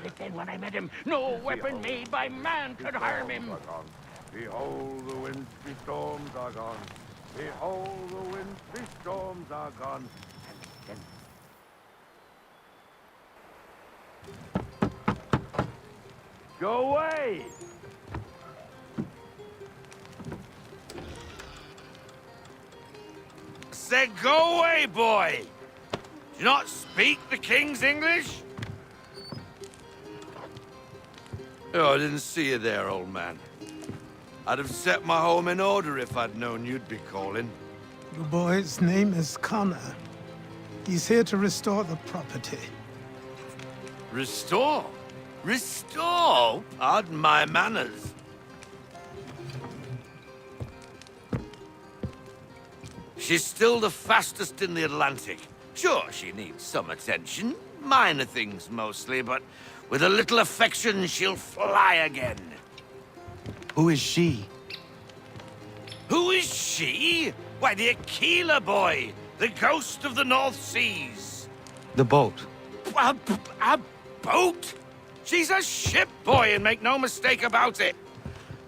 conflict then when I met him. No weapon made by man could harm him. Behold, the wintry storms are gone. Behold, the wintry storms are gone. Go away! Said go away, boy! Do you not speak the King's English? Oh, I didn't see you there, old man. I'd have set my home in order if I'd known you'd be calling. The boy's name is Connor. He's here to restore the property. Restore? Restore? Pardon my manners. She's still the fastest in the Atlantic. Sure, she needs some attention. Minor things mostly, but with a little affection, she'll fly again. Who is she? Who is she? Why, the Aquila boy, the ghost of the North Seas. The boat. A boat? She's a ship boy, and make no mistake about it.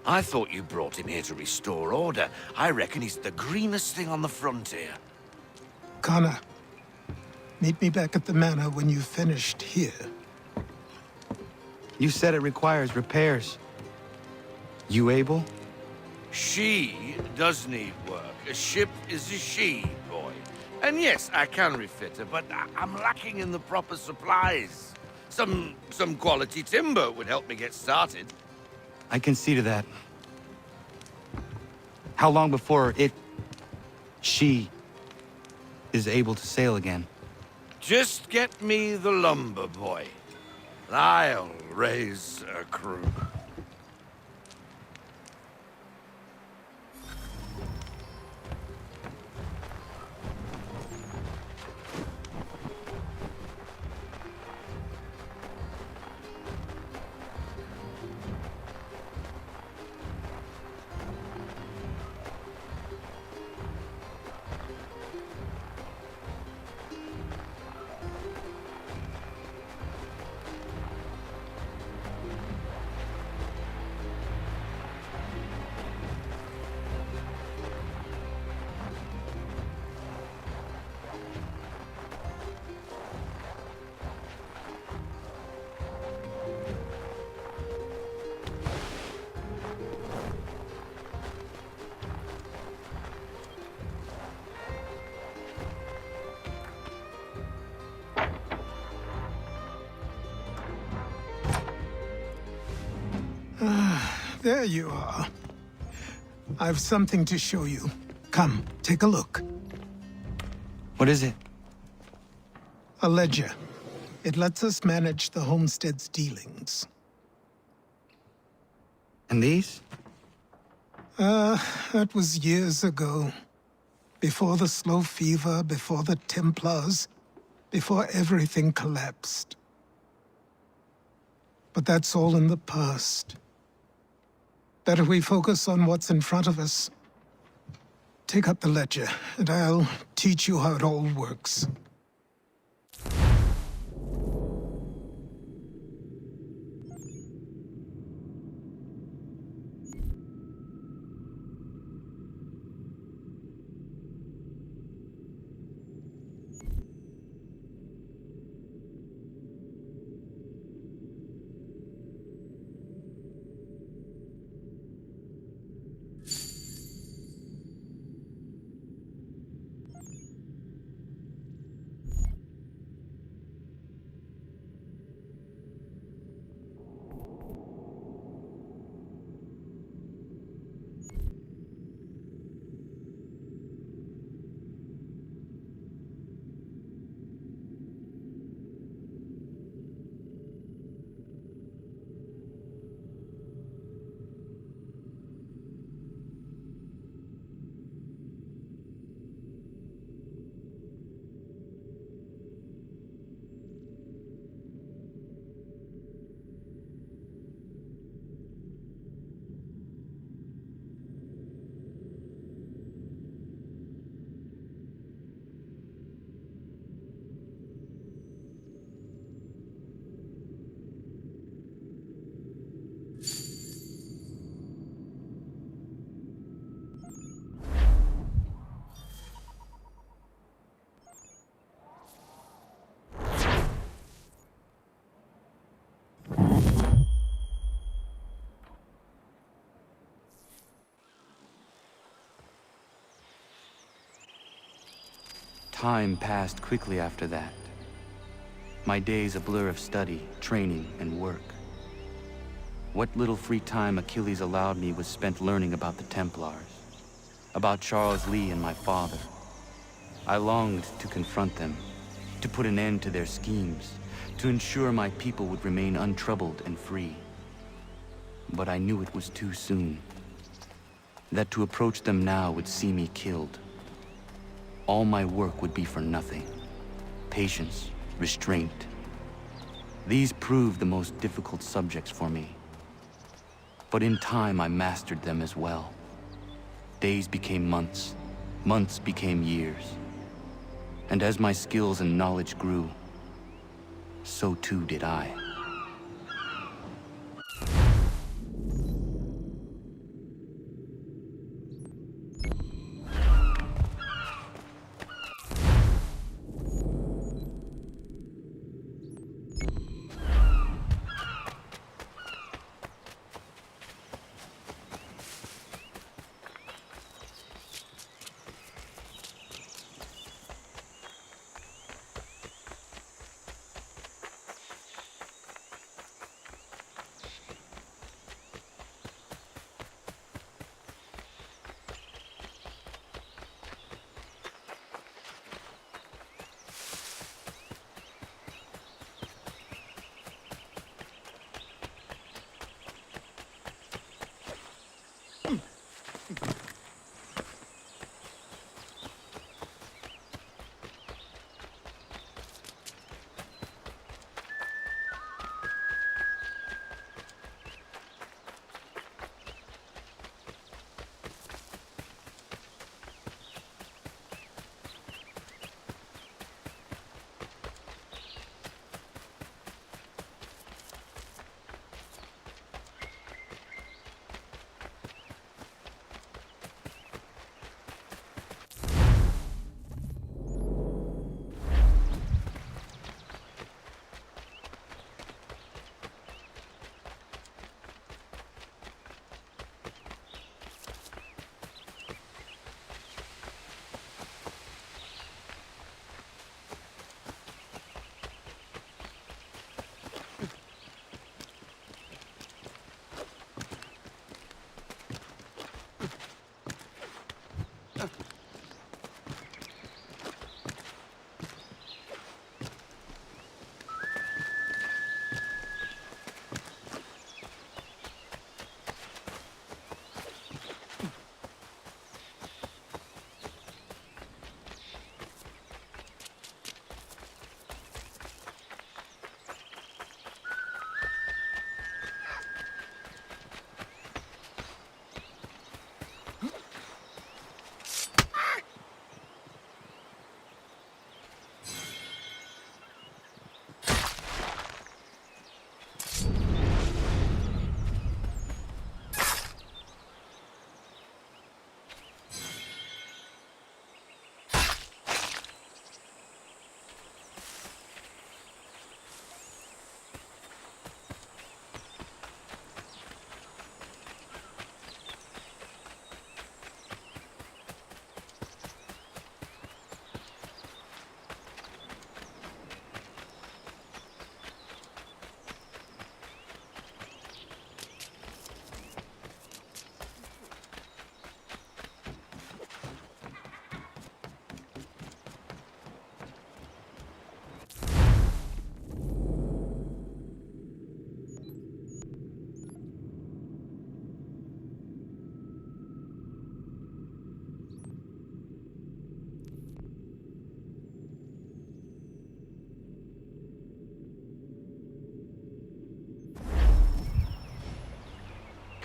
I thought you brought him here to restore order. I reckon he's the greenest thing on the frontier. Connor, meet me back at the manor when you've finished here. You said it requires repairs. You able? She does need work. A ship is a she, boy. And yes, I can refit her, but I'm lacking in the proper supplies. Some quality timber would help me get started. I can see to that. How long before she is able to sail again? Just get me the lumber, boy. And I'll raise a crew. There you are. I've something to show you. Come, take a look. What is it? A ledger. It lets us manage the homestead's dealings. And these? That was years ago. Before the slow fever, before the Templars, before everything collapsed. But that's all in the past. Better we focus on what's in front of us. Take up the ledger, and I'll teach you how it all works. Time passed quickly after that. My days a blur of study, training, and work. What little free time Achilles allowed me was spent learning about the Templars, about Charles Lee and my father. I longed to confront them, to put an end to their schemes, to ensure my people would remain untroubled and free. But I knew it was too soon, that to approach them now would see me killed. All my work would be for nothing. Patience, restraint. These proved the most difficult subjects for me. But in time, I mastered them as well. Days became months, months became years. And as my skills and knowledge grew, so too did I.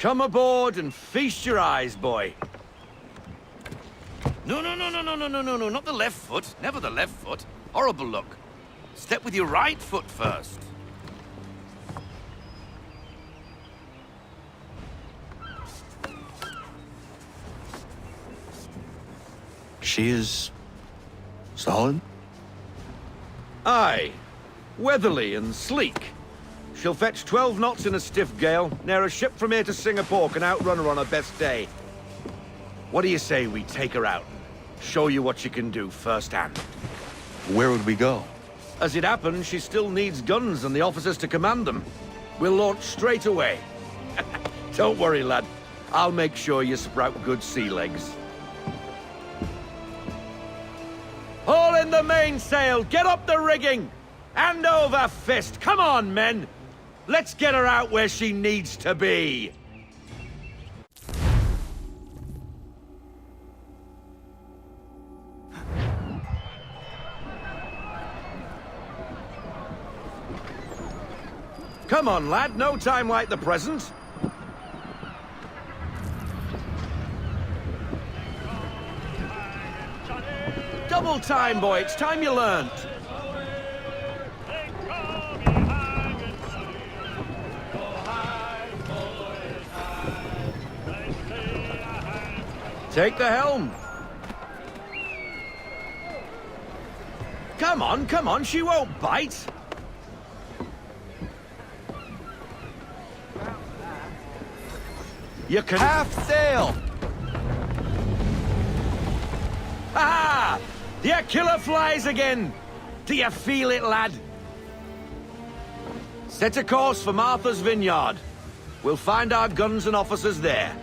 Come aboard and feast your eyes, boy. No, not the left foot. Never the left foot. Horrible look. Step with your right foot first. She is solid? Aye. Weatherly and sleek. She'll fetch 12 knots in a stiff gale, ne'er a ship from here to Singapore can outrun her on her best day. What do you say we take her out? show you what she can do firsthand. Where would we go? As it happens, she still needs guns and the officers to command them. We'll launch straight away. Don't worry, lad. I'll make sure you sprout good sea legs. Haul in the mainsail! Get up the rigging! Hand over fist! Come on, men! Let's get her out where she needs to be! Come on, lad. No time like the present. Double time, boy. It's time you learned. Take the helm. Come on. She won't bite. You can Half sail! Ha! The Aquila flies again! Do you feel it, lad? Set a course for Martha's Vineyard. We'll find our guns and officers there.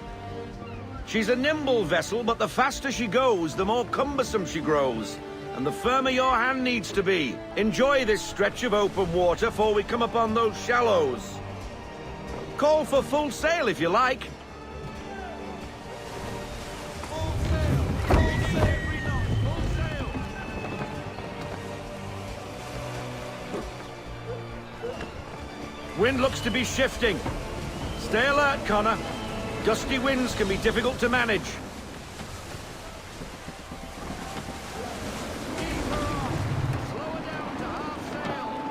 She's a nimble vessel, but the faster she goes, the more cumbersome she grows. And the firmer your hand needs to be. Enjoy this stretch of open water before we come upon those shallows. Call for full sail if you like. Wind looks to be shifting. Stay alert, Connor. Gusty winds can be difficult to manage. Slow her down to half sail.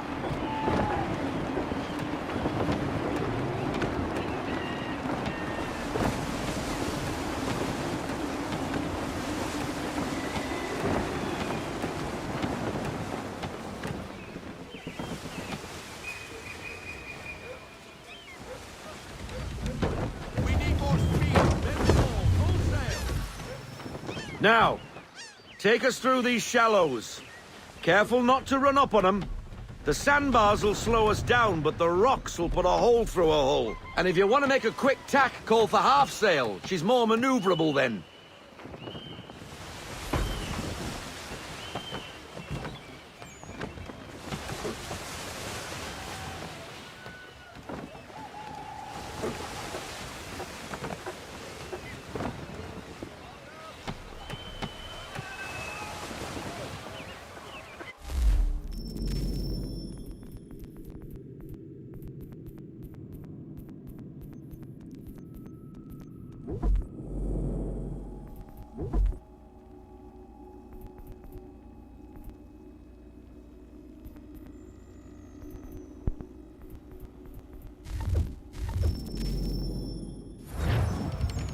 Now, take us through these shallows. Careful not to run up on them. The sandbars will slow us down, but the rocks will put a hole through a hull. And if you want to make a quick tack, call for half sail. She's more maneuverable then.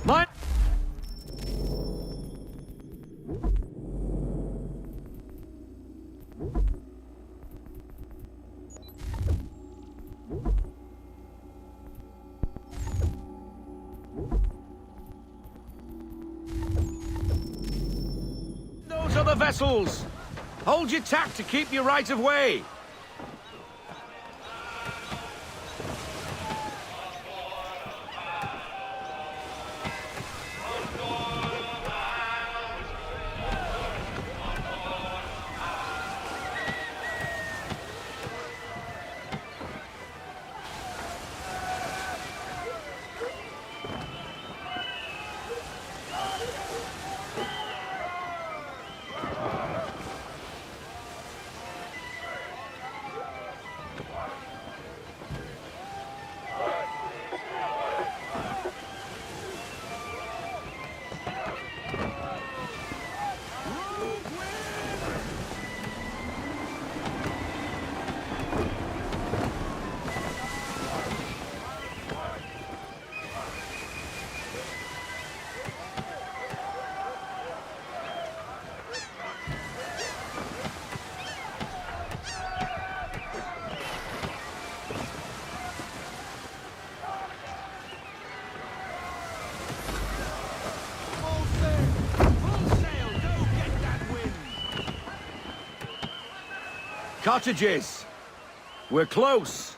Mine. Those are the vessels. Hold your tack to keep your right of way. Cottages! We're close!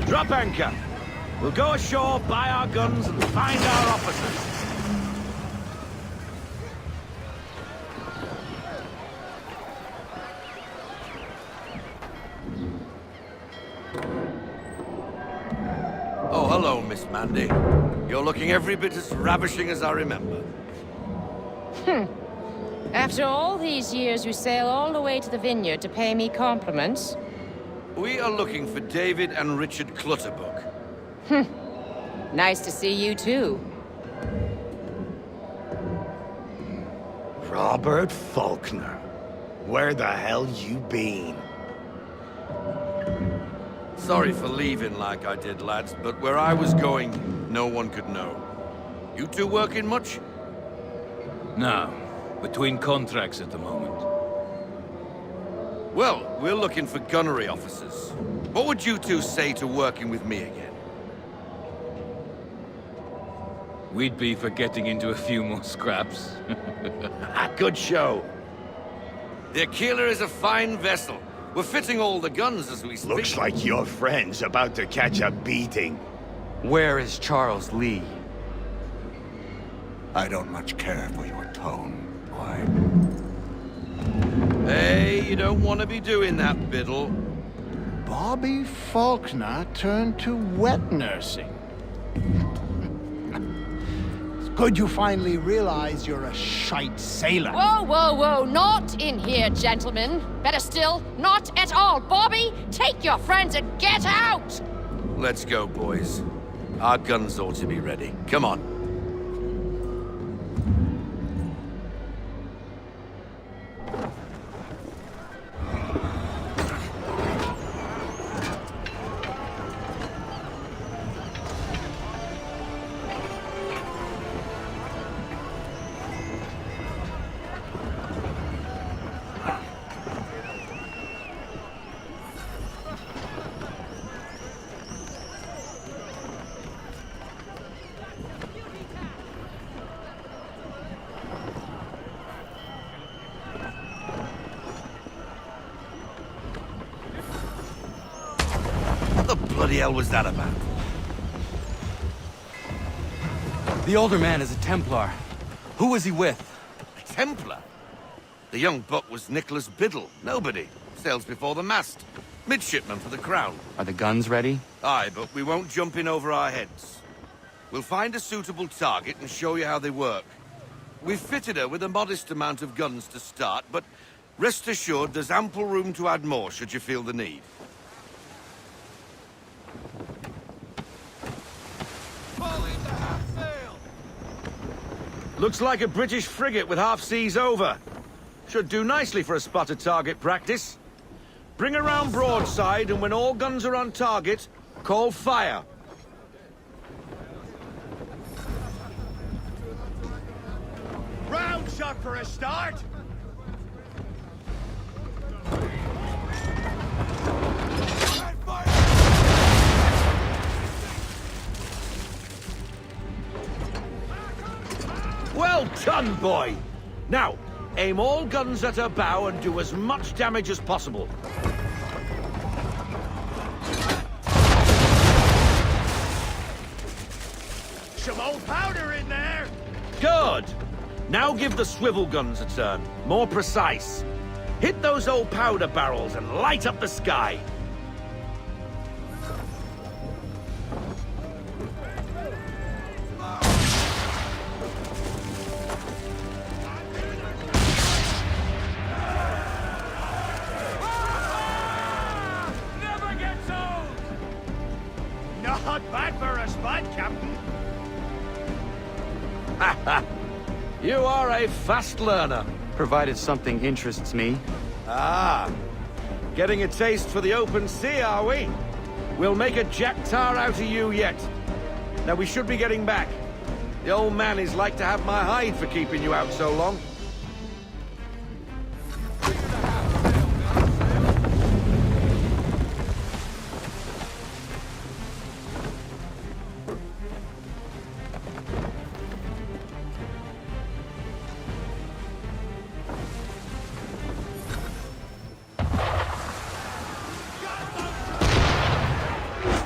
Drop anchor. We'll go ashore, buy our guns, and find our officers. Oh, hello, Miss Mandy. You're looking every bit as ravishing as I remember. After all these years, you sail all the way to the vineyard to pay me compliments? We are looking for David and Richard Clutterbuck. Nice to see you, too. Robert Faulkner. Where the hell you been? Sorry for leaving like I did, lads, but where I was going, no one could know. You two working much? No. Between contracts at the moment. Well, we're looking for gunnery officers. What would you two say to working with me again? We'd be for getting into a few more scraps. Good show. The Aquila is a fine vessel. We're fitting all the guns as we speak. Looks like your friend's about to catch a beating. Where is Charles Lee? I don't much care for your tone, boy. Hey, you don't want to be doing that, Biddle. Bobby Faulkner turned to wet nursing. It's good you finally realize you're a shite sailor. Whoa, whoa, whoa, not in here, gentlemen. Better still, not at all. Bobby, take your friends and get out! Let's go, boys. Our guns ought to be ready. Come on. What the bloody hell was that about? The older man is a Templar. Who was he with? A Templar? The young buck was Nicholas Biddle. Nobody. Sails before the mast. Midshipman for the Crown. Are the guns ready? Aye, but we won't jump in over our heads. We'll find a suitable target and show you how they work. We've fitted her with a modest amount of guns to start, but rest assured there's ample room to add more should you feel the need. Looks like a British frigate with half seas over. Should do nicely for a spotted target practice. Bring around broadside, and when all guns are on target, call fire. Round shot for a start! Well done, boy! Now, aim all guns at her bow and do as much damage as possible. Some old powder in there! Good! Now give the swivel guns a turn. More precise. Hit those old powder barrels and light up the sky. Not bad for a spot, Captain. You are a fast learner. Provided something interests me. Ah, getting a taste for the open sea, are we? We'll make a jack tar out of you yet. Now we should be getting back. The old man is like to have my hide for keeping you out so long.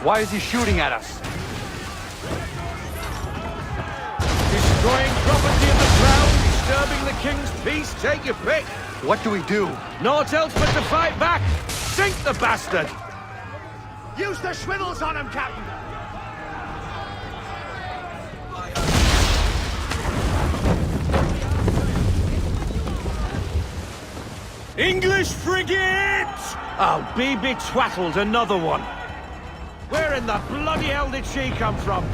Why is he shooting at us? Destroying property of the crown, disturbing the king's peace, take your pick. What do we do? Naught else but to fight back. Sink the bastard! Use the swivels on him, Captain! English frigate! I'll be betwattled, another one. Where in the bloody hell did she come from?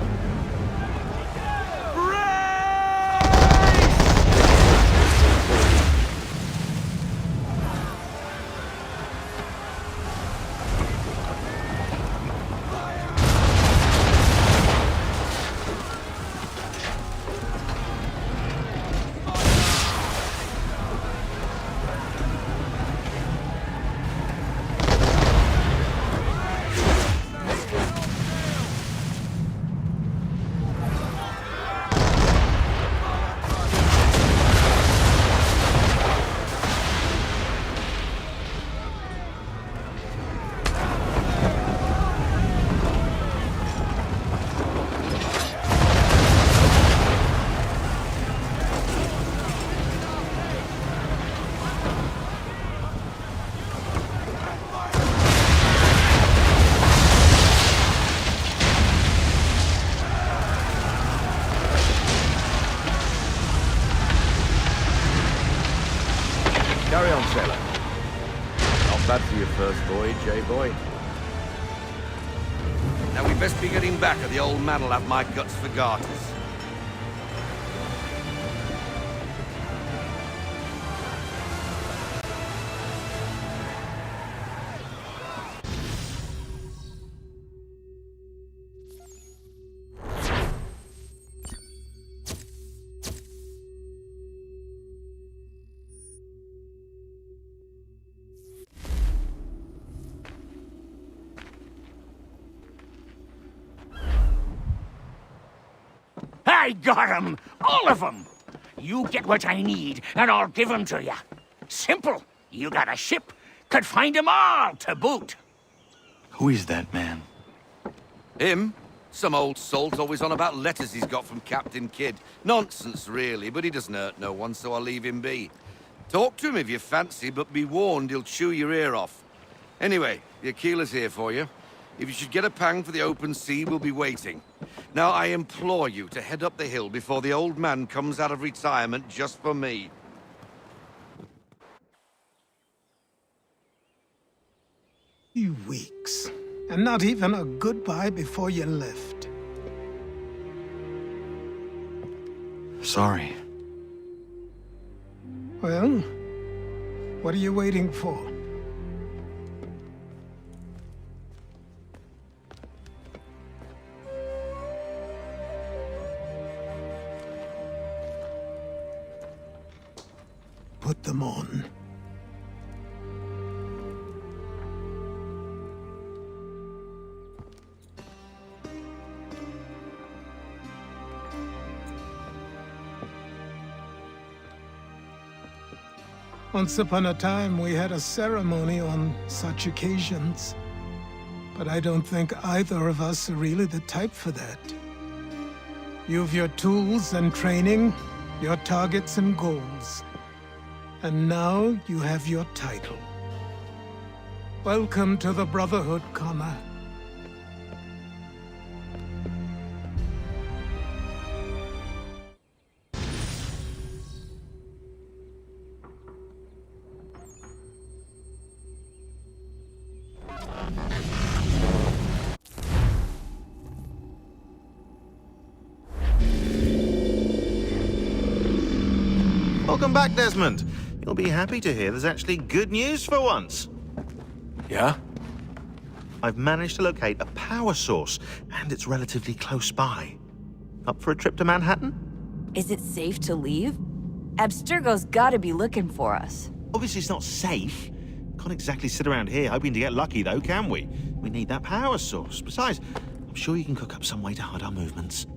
Carry on, sailor. Not bad for your first voyage, eh, boy? Now we best be getting back, or the old man'll have my guts for garters. I got 'em! All of 'em! You get what I need, and I'll give 'em to you. Simple. You got a ship, could find 'em all to boot. Who is that man? Him? Some old salt always on about letters he's got from Captain Kidd. Nonsense, really, but he doesn't hurt no one, so I'll leave him be. Talk to him if you fancy, but be warned he'll chew your ear off. Anyway, the Aquila's here for you. If you should get a pang for the open sea, we'll be waiting. Now, I implore you to head up the hill before the old man comes out of retirement just for me. 3 weeks, and not even a goodbye before you left. Sorry. Well, what are you waiting for? Put them on. Once upon a time, we had a ceremony on such occasions. But I don't think either of us are really the type for that. You've your tools and training, your targets and goals. And now you have your title. Welcome to the Brotherhood, Connor. Welcome back, Desmond. You'll be happy to hear there's actually good news for once. Yeah? I've managed to locate a power source, and it's relatively close by. Up for a trip to Manhattan? Is it safe to leave? Abstergo's gotta be looking for us. Obviously it's not safe. Can't exactly sit around here hoping to get lucky, though, can we? We need that power source. Besides, I'm sure you can cook up some way to hide our movements.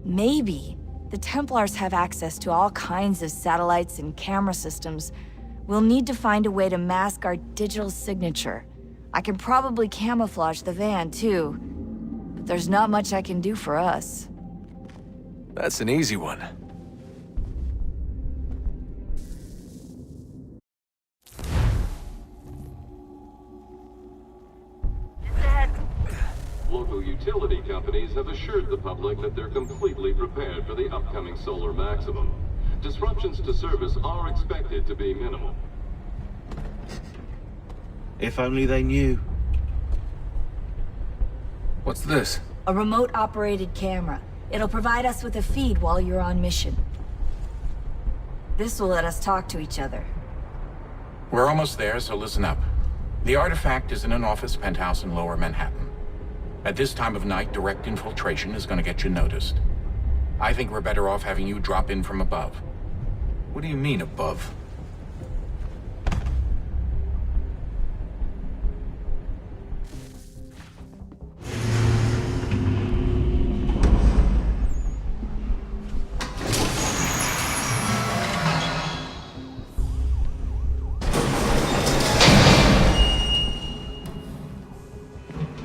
Maybe. The Templars have access to all kinds of satellites and camera systems. We'll need to find a way to mask our digital signature. I can probably camouflage the van, too. But there's not much I can do for us. That's an easy one. Local utility companies have assured the public that they're completely prepared for the upcoming solar maximum. Disruptions to service are expected to be minimal. If only they knew. What's this? A remote-operated camera. It'll provide us with a feed while you're on mission. This will let us talk to each other. We're almost there, so listen up. The artifact is in an office penthouse in Lower Manhattan. At this time of night, direct infiltration is going to get you noticed. I think we're better off having you drop in from above. What do you mean, above?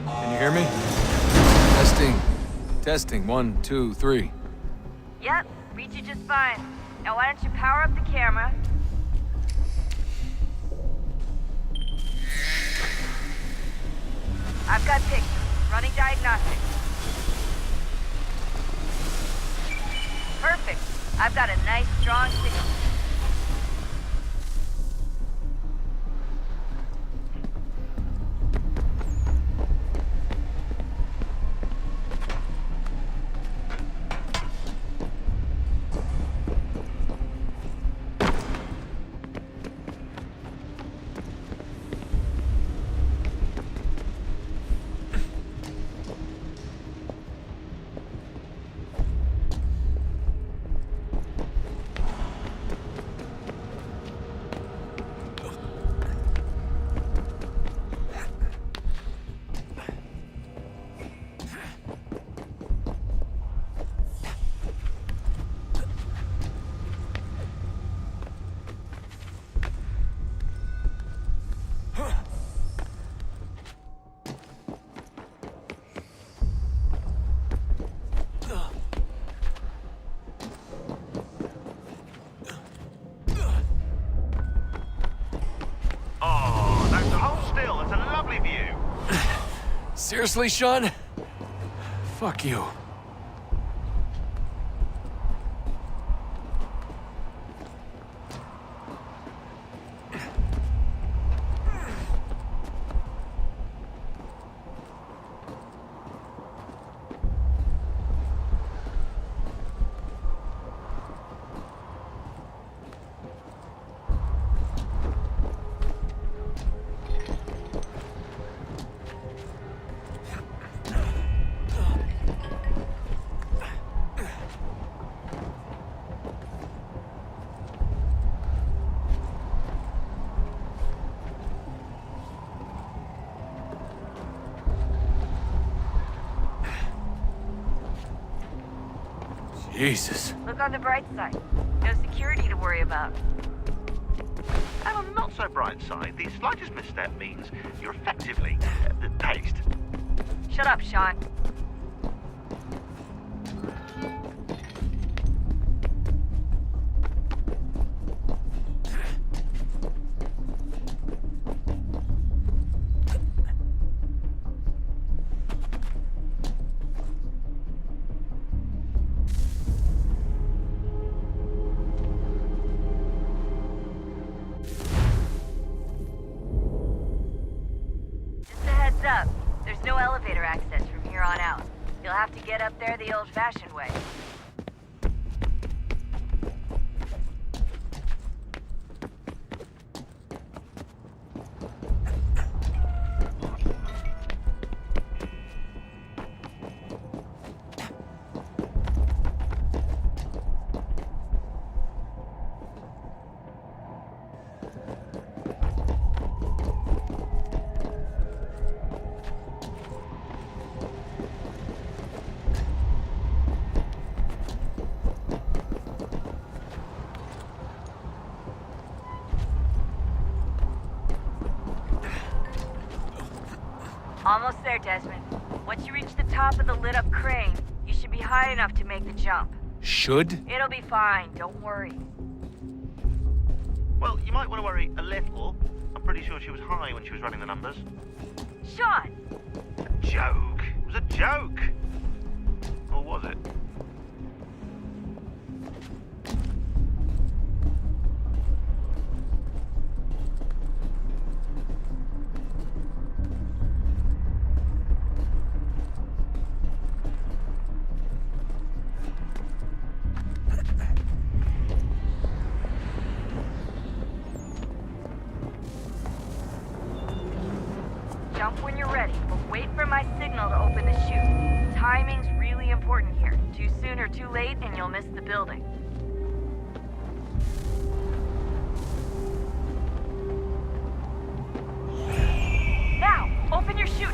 Can you hear me? Testing. 1, 2, 3. Yep, reach you just fine. Now why don't you power up the camera? I've got pictures. Running diagnostics. Perfect. I've got a nice, strong signal. Seriously, Sean? Fuck you. Jesus. Look on the bright side. No security to worry about. And on the not so bright side, the slightest misstep means you're effectively tased. Shut up, Sean. Up. There's no elevator access from here on out. You'll have to get up there the old-fashioned way. Almost there, Desmond. Once you reach the top of the lit-up crane, you should be high enough to make the jump. Should? It'll be fine, don't worry. Well, you might want to worry a little. I'm pretty sure she was high when she was running the numbers. Sean! A joke. It was a joke. Or was it? Jump when you're ready, but wait for my signal to open the chute. Timing's really important here. Too soon or too late, and you'll miss the building. Now, open your chute!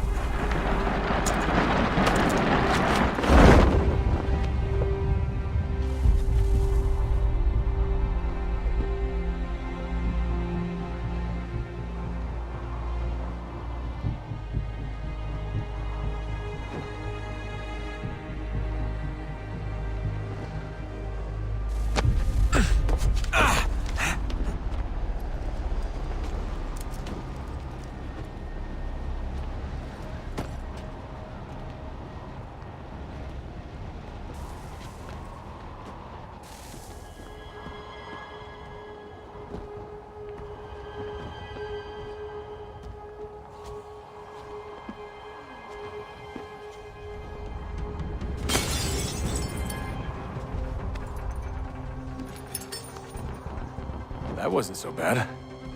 That wasn't so bad.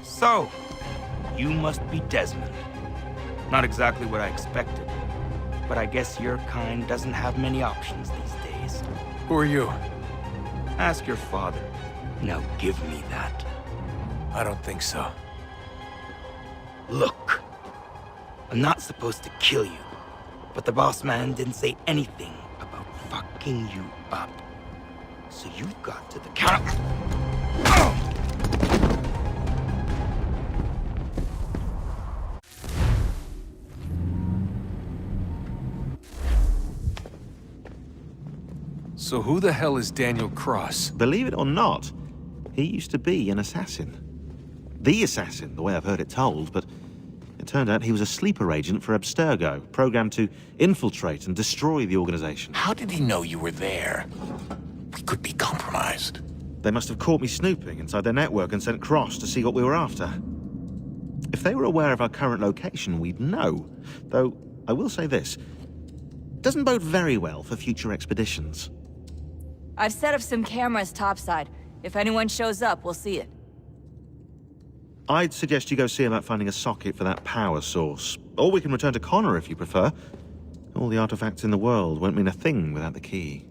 So, you must be Desmond. Not exactly what I expected, but I guess your kind doesn't have many options these days. Who are you? Ask your father. Now give me that. I don't think so. Look, I'm not supposed to kill you, but the boss man didn't say anything about fucking you up. So you've got to the count of... So who the hell is Daniel Cross? Believe it or not, he used to be an assassin. The assassin, the way I've heard it told, but it turned out he was a sleeper agent for Abstergo, programmed to infiltrate and destroy the organization. How did he know you were there? We could be compromised. They must have caught me snooping inside their network and sent Cross to see what we were after. If they were aware of our current location, we'd know. Though, I will say this, it doesn't bode very well for future expeditions. I've set up some cameras topside. If anyone shows up, we'll see it. I'd suggest you go see about finding a socket for that power source. Or we can return to Connor if you prefer. All the artifacts in the world won't mean a thing without the key.